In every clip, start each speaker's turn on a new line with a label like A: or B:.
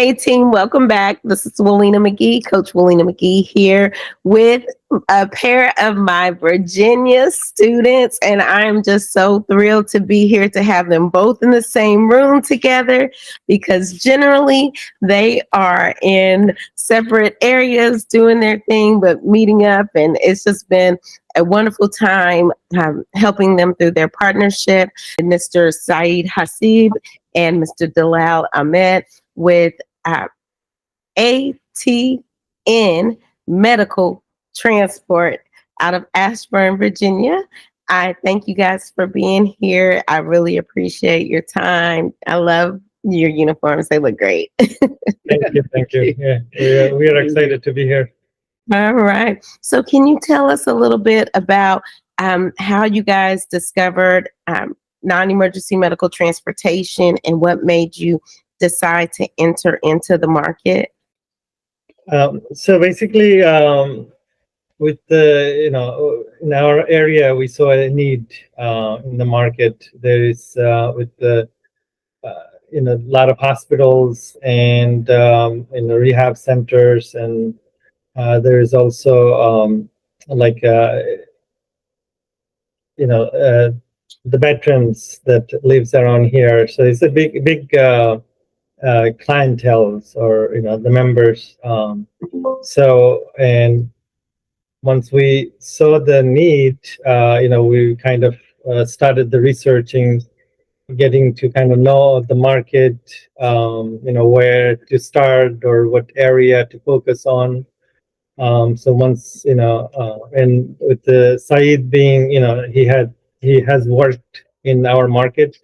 A: Hey team, welcome back. This is Willena McGee, Coach Willena McGee here with a pair of my Virginia students, and I'm just so thrilled to be here to have them both in the same room together, because generally they are in separate areas doing their thing, but meeting up, and it's just been a wonderful time helping them through their partnership. Mr. Saeed Hasib and Mr. Dalal Ahmed with ATN Medical Transport out of Ashburn, Virginia. I thank you guys for being here. I really appreciate your time. I love your uniforms. They look great.
B: Thank you. Thank you. Yeah, we are excited to be here.
A: All right. So can you tell us a little bit about how you guys discovered non-emergency medical transportation and what made you decide to enter into the market?
B: So basically, with the, in our area, we saw a need in the market. There is with the, a lot of hospitals and rehab centers, and there is also like the veterans that lives around here. So it's a big clientele, or the members. So, and once we saw the need, we kind of started the researching, getting to kind of know the market, where to start or what area to focus on. So once, and with the Saeed being, he has worked in our market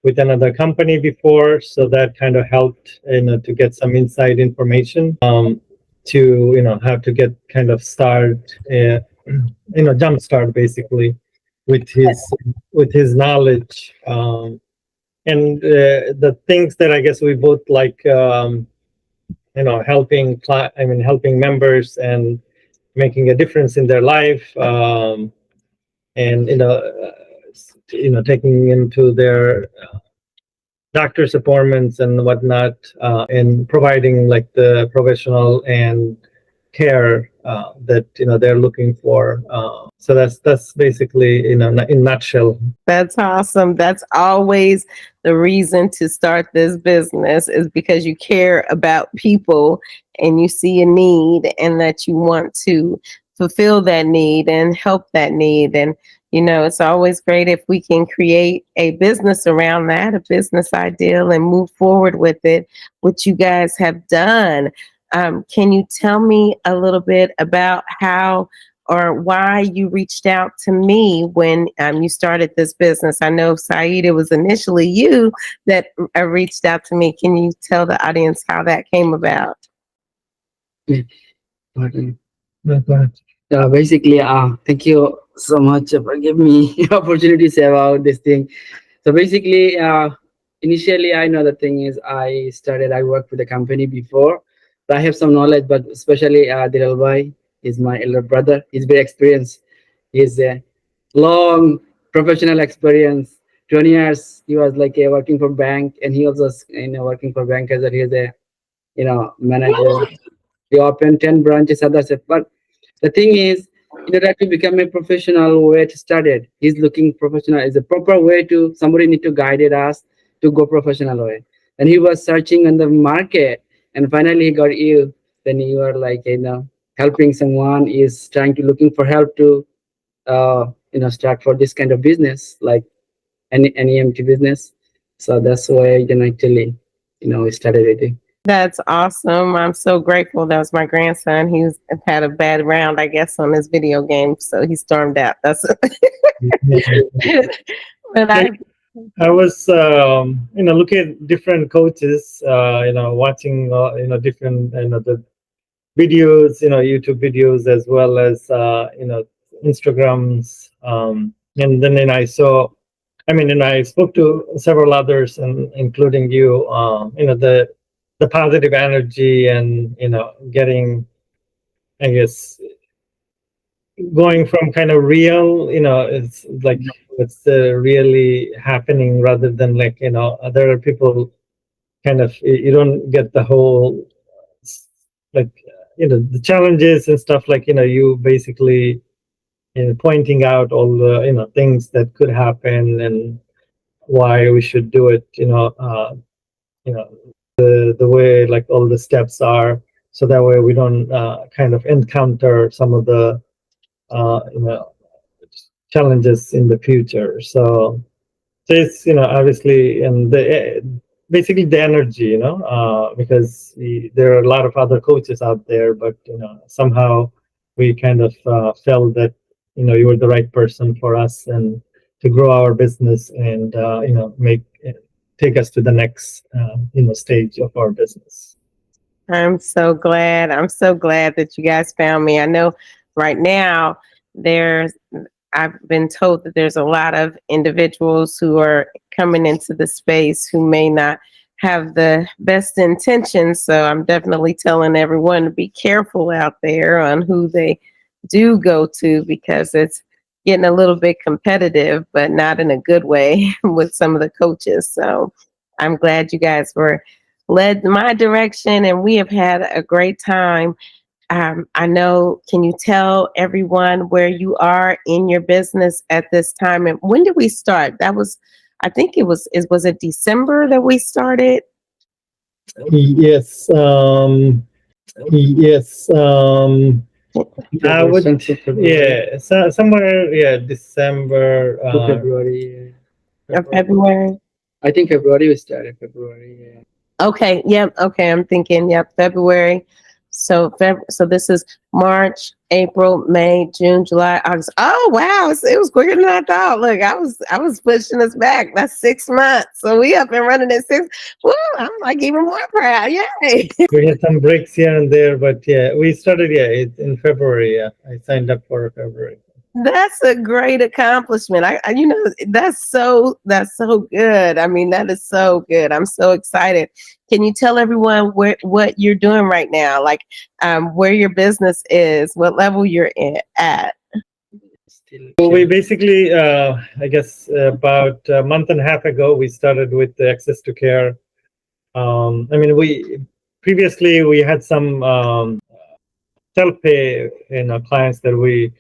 B: with another company before, so that kind of helped, to get some inside information, to, how to get kind of start, jump start basically with his knowledge, and the things that I guess we both like, helping members and making a difference in their life, and taking into their doctor's appointments and whatnot, and providing like the professional and care that they're looking for. So that's basically, in a nutshell.
A: That's awesome. That's always the reason to start this business, is because you care about people and you see a need and that you want to fulfill that need and help that need. And it's always great if we can create a business around that, a business ideal, and move forward with it, which you guys have done. Can you tell me a little bit about how or why you reached out to me when you started this business? I know, Saeed, it was initially you that reached out to me. Can you tell the audience how that came about?
C: Basically, thank you so much for giving me the opportunity to say about this thing. So basically, initially, I know the thing is I worked with the company before, but I have some knowledge, but especially Dilal Bhai is my elder brother. He's very experienced. He's a long professional experience. 20 years he was like working for bank, and he also working for bank as he's a manager. He opened 10 branches, others. But the thing is, in order to become a professional, where to start it? He's looking professional is a proper way to somebody need to guide us to go professional way. And he was searching on the market, and finally he got you. Then you are like helping someone is trying to looking for help to start for this kind of business, like any NEMT business. So that's why actually we started it.
A: That's awesome. I'm so grateful. That was my grandson. He's had a bad round, I guess, on his video game, so he stormed out. That's but
B: I was looking at different coaches, watching different the videos, YouTube videos, as well as Instagrams, and then I saw, I spoke to several others, and including you, the positive energy, and getting, I guess, going from kind of real, it's like what's really happening, rather than like there are people kind of, you don't get the whole, like, the challenges and stuff, like, you basically, pointing out all the, things that could happen and why we should do it, you know, the way, like, all the steps are, so that way we don't kind of encounter some of the you know challenges in the future. So it's, obviously, and basically the energy, because there are a lot of other coaches out there, but somehow we kind of felt that you were the right person for us and to grow our business and take us to the next stage of our business.
A: I'm so glad. I'm so glad that you guys found me. I know right now I've been told that there's a lot of individuals who are coming into the space who may not have the best intentions. So I'm definitely telling everyone to be careful out there on who they do go to, because it's getting a little bit competitive, but not in a good way with some of the coaches. So I'm glad you guys were led my direction, and we have had a great time. I know, can you tell everyone where you are in your business at this time? And when did we start? I think was it December that we started?
B: Yes. Yes. I would, somewhere, December,
C: February.
A: February.
C: I think February we started. February. Yeah.
A: Okay. Yep. Okay. I'm thinking. Yep. February. So this is March, April, May, June, July, August. Oh wow, it was quicker than I thought. Look, I was pushing us back. That's 6 months. So we up and running in 6. Woo, I'm like even more proud. Yay.
B: We had some breaks here and there, but yeah, we started in February. Yeah, I signed up for February.
A: That's a great accomplishment. I that's so good. I mean, that is so good. I'm so excited. Can you tell everyone what you're doing right now? Like, where your business is, what level you're at?
B: So we basically, I guess, about a month and a half ago, we started with the access to care. I mean, previously we had some self-pay, clients that we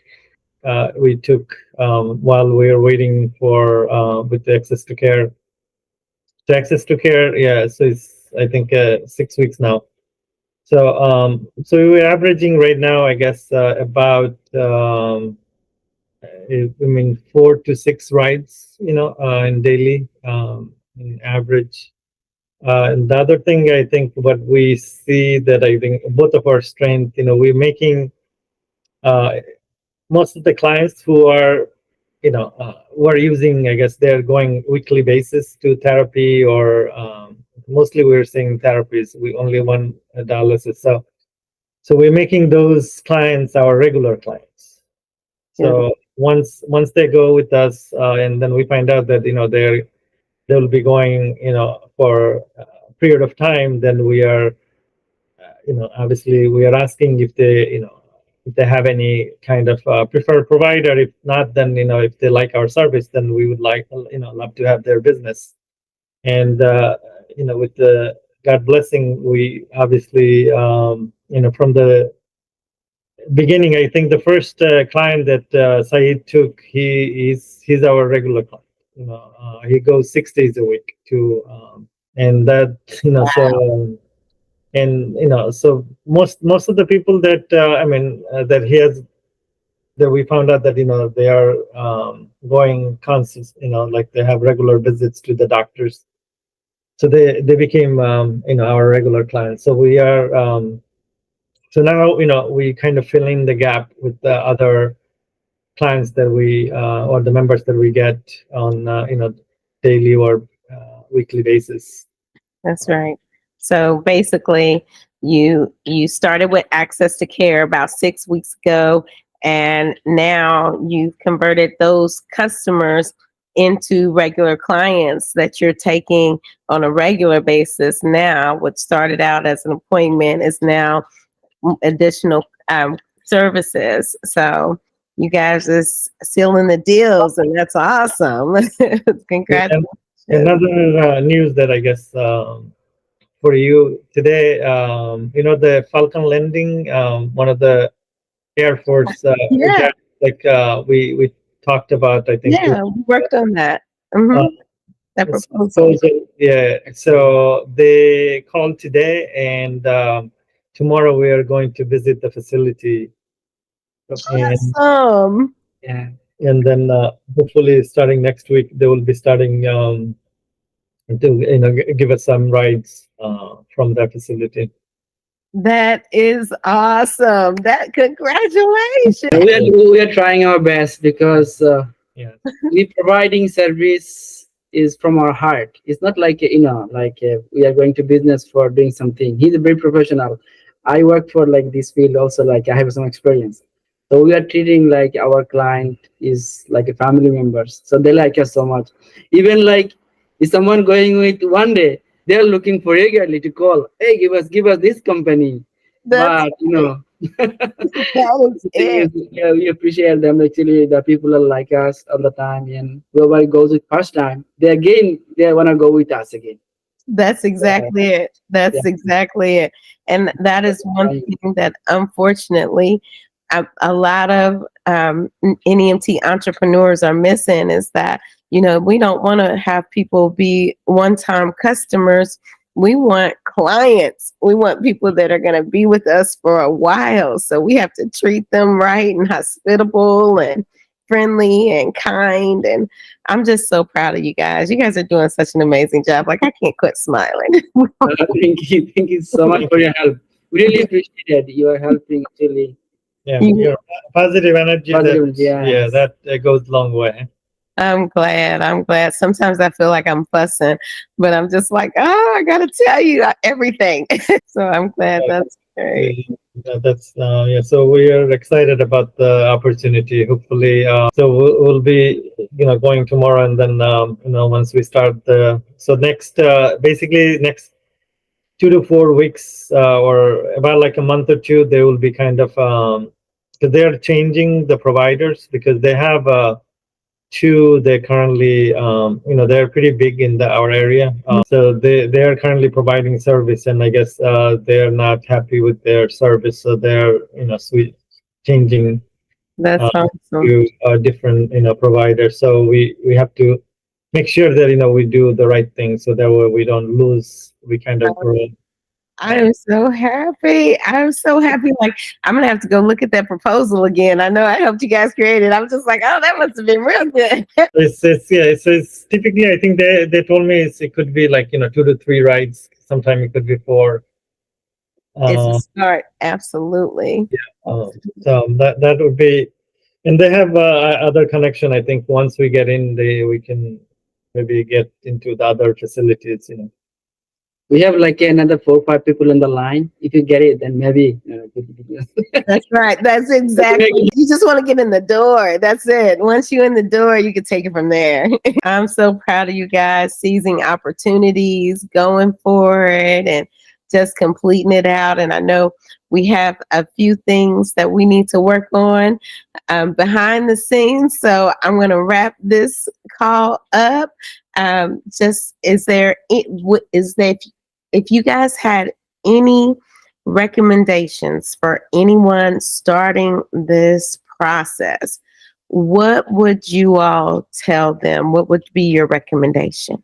B: took while we were waiting for with the access to care. The access to care, yeah. So it's, I think, 6 weeks now. So we're averaging right now, I guess, about I mean 4 to 6 rides, in daily, in average. And the other thing, I think, what we see that I think both of our strength, we're making most of the clients who are using, I guess, they're going weekly basis to therapy, or mostly we're seeing therapies. We only one dialysis. So we're making those clients our regular clients. So once they go with us, and then we find out that they'll be going for a period of time, then we are obviously we are asking if they have any kind of preferred provider. If not, then if they like our service, then we would love to have their business. And with the God blessing, we obviously from the beginning, I think the first client that Saeed took, he's our regular client. He goes 6 days a week to and that so. And so most of the people that that he has, that we found out that they are going constant, like they have regular visits to the doctors, so they became our regular clients. So we are so now we kind of fill in the gap with the other clients that we or the members that we get on daily or weekly basis.
A: That's right. So basically, you started with access to care about 6 weeks ago, and now you've converted those customers into regular clients that you're taking on a regular basis. Now, what started out as an appointment is now additional services. So you guys are sealing the deals, and that's awesome. Congratulations.
B: Another news that I guess for you today. The Falcon Landing, one of the Air Force
A: Yeah,
B: we talked about, I think,
A: yeah, we worked on that.
B: uh,
A: That
B: this
A: proposal.
B: proposal. Yeah. So they called today, and tomorrow we are going to visit the facility, and
A: Awesome.
C: Yeah.
B: then hopefully starting next week they will be starting to give us some rides from that facility.
A: That is awesome. That congratulations.
C: We are trying our best because
B: Yeah.
C: we providing service is from our heart. It's not like we are going to business for doing something. He's a very professional. I work for like this field also. Like I have some experience. So we are treating like our client is like a family members. So they like us so much. Even like if someone going with one day, they are looking for regularly to call. Hey, give us this company.
A: That's
C: But
A: that is
C: the thing
A: it.
C: is, yeah, we appreciate them. Actually, the people are like us all the time, and whoever goes with first time, they wanna go with us again.
A: That's exactly it.
C: Yeah,
A: That's exactly it. And that is one thing that unfortunately a lot of NEMT entrepreneurs are missing is that, we don't want to have people be one-time customers. We want clients. We want people that are going to be with us for a while. So we have to treat them right and hospitable and friendly and kind. And I'm just so proud of you guys. You guys are doing such an amazing job. Like I can't quit smiling.
C: thank you so much for your help. Really appreciate it. You are helping actually.
B: Yeah,
A: You-
B: your positive energy.
C: Positive,
B: Yeah,
C: yes.
B: that goes a long way.
A: I'm glad. I'm glad. Sometimes I feel like I'm fussing, but I'm just like, oh, I gotta tell you everything. So I'm glad. That's great.
B: That's yeah. So we are excited about the opportunity. Hopefully, so we'll be going tomorrow, and then once we start next basically next 2 to 4 weeks or about like a month or two, they will be kind of because they are changing the providers because they have two. They currently they're pretty big in our area, so they are currently providing service, and I guess they're not happy with their service, so they're changing
A: That's awesome.
B: to a different provider. So we have to make sure that we do the right thing, so that way we don't lose. We kind of grow.
A: I'm so happy. I'm so happy. Like I'm gonna have to go look at that proposal again. I know I helped you guys create it. I'm just like, oh, that must have been real good.
B: It's typically, I think they told me it could be like 2 to 3 rides. Sometime it could be 4.
A: It's a
B: Uh,
A: start. Absolutely.
B: so that would be, and they have other connection. I think once we get in, we can maybe get into the other facilities.
C: We have like another 4 or 5 people on the line. If you get it, then maybe.
A: That's right. That's exactly. You just want to get in the door. That's it. Once you're in the door, you can take it from there. I'm so proud of you guys seizing opportunities, going for it, and just completing it out. And I know we have a few things that we need to work on behind the scenes. So I'm going to wrap this call up. Just is there if you guys had any recommendations for anyone starting this process, what would you all tell them? What would be your recommendation?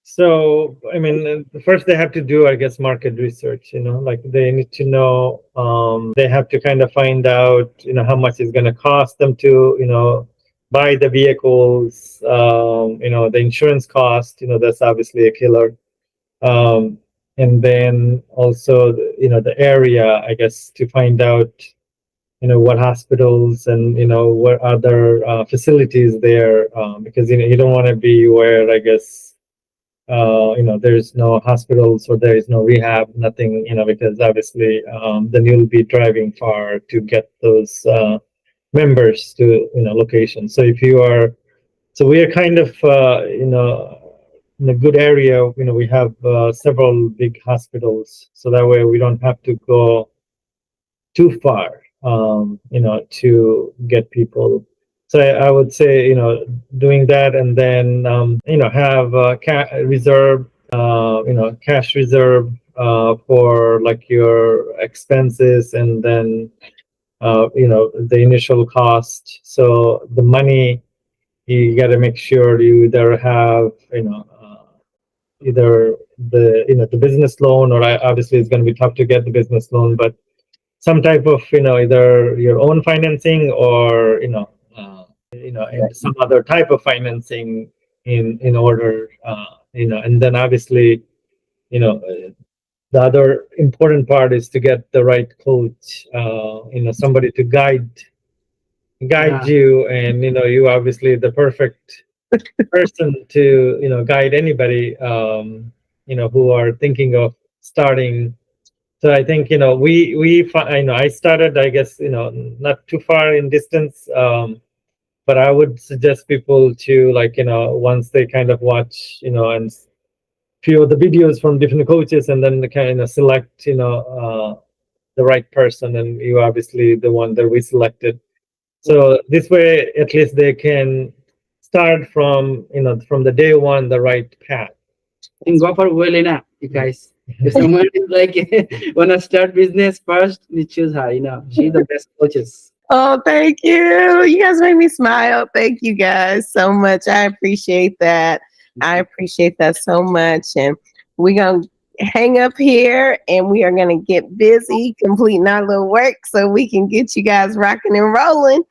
B: So, I mean, first they have to do, I guess, market research, like they need to know, they have to kind of find out, how much it's going to cost them to, buy the vehicles, the insurance cost, that's obviously a killer. And then also, the area, I guess, to find out, what hospitals and, what other facilities there, because, you don't want to be where, I guess, there's no hospitals or there is no rehab, nothing, because obviously then you'll be driving far to get those members to, locations. So so we are kind of, in a good area, we have several big hospitals. So that way we don't have to go too far, to get people. So I would say, doing that, and then, have reserve cash reserve for like your expenses, and then the initial cost. So the money, you got to make sure you either have either the business loan, or obviously it's going to be tough to get the business loan, but some type of either your own financing, or and some other type of financing in order and then obviously the other important part is to get the right coach, somebody to guide
C: Yeah.
B: you, and you obviously the perfect person to guide anybody who are thinking of starting. So I think I started, I guess, not too far in distance, but I would suggest people to, like, once they kind of watch and few of the videos from different coaches, and then kind of select the right person, and you obviously the one that we selected. So this way, at least they can start from from the day one the right path.
C: And go for Willena, you guys. If someone is like wanna start business first, we choose her. She's the best coaches.
A: Oh, thank you. You guys make me smile. Thank you guys so much. I appreciate that. I appreciate that so much. And we're going to hang up here, and we are going to get busy completing our little work so we can get you guys rocking and rolling.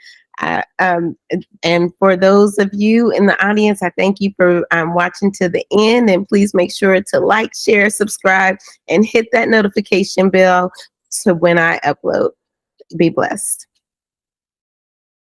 A: And for those of you in the audience, I thank you for watching to the end. And please make sure to like, share, subscribe, and hit that notification bell so when I upload. Be blessed.